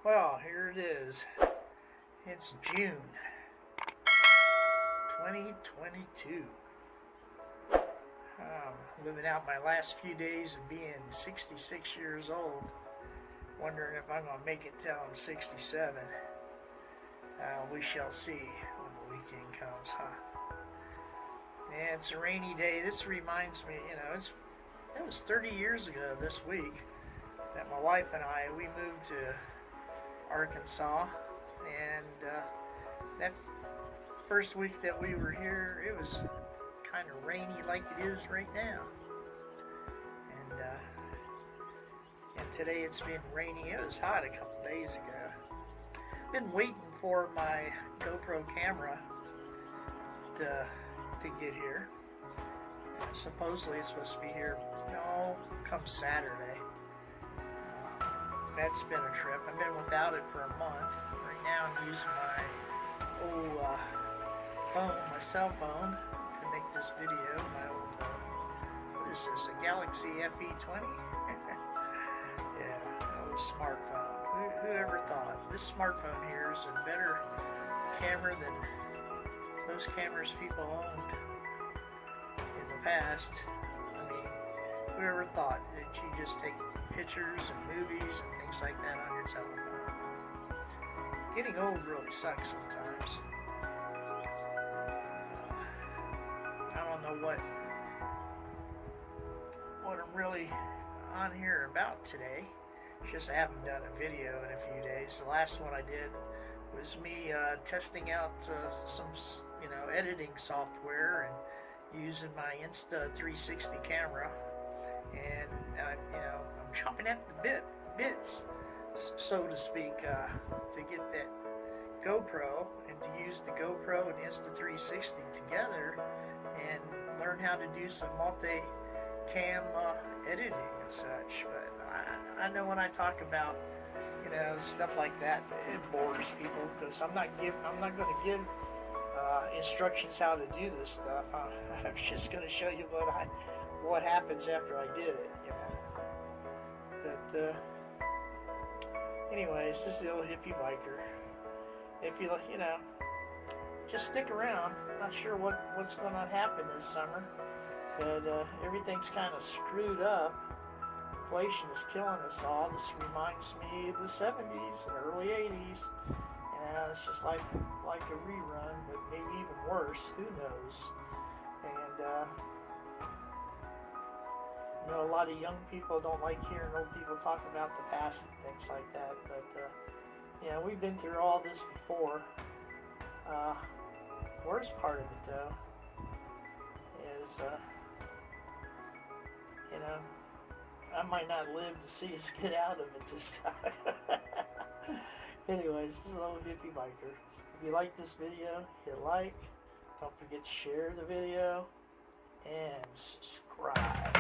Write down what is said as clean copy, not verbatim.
Well, here it is. It's June 2022. Living out my last few days of being 66 years old. Wondering if I'm going to make it till I'm 67. We shall see when the weekend comes, huh? And it's a rainy day. This reminds me, it was 30 years ago this week that my wife and I, we moved to Arkansas, and that first week that we were here, it was kind of rainy like it is right now. And today it's been rainy. It was hot a couple days ago. Been waiting for my GoPro camera to get here. Supposedly it's supposed to be here, come Saturday. That's been a trip. I've been without it for a month. Right now I'm using my old phone, my cell phone, to make this video. My old, what is this, a Galaxy FE20? Yeah, old smartphone. Whoever thought? This smartphone here is a better camera than most cameras people owned in the past. I mean, whoever thought that you just take pictures and movies and things like that on your telephone? Getting old really sucks sometimes. I don't know what I'm really on here about today. It's just I haven't done a video in a few days. The last one I did was me testing out some editing software and using my Insta360 camera, and I'm chomping at the bits, so to speak, to get that GoPro and to use the GoPro and Insta360 together and learn how to do some multi-cam editing and such. But I know when I talk about stuff like that, it bores people, because I'm not going to give instructions how to do this stuff. I'm just going to show you what happens after I did it, But anyways, this is the Old Hippie Biker. If you just stick around. I'm not sure what's going to happen this summer, but everything's kind of screwed up. Inflation is killing us all. This reminds me of the 70s and early 80s. It's just like a rerun, but maybe even worse. Who knows? And a lot of young people don't like hearing old people talk about the past and things like that. But we've been through all this before. Worst part of it, though, is I might not live to see us get out of it this time. Anyways, this is Old Hippie Biker. If you like this video, hit like. Don't forget to share the video and subscribe.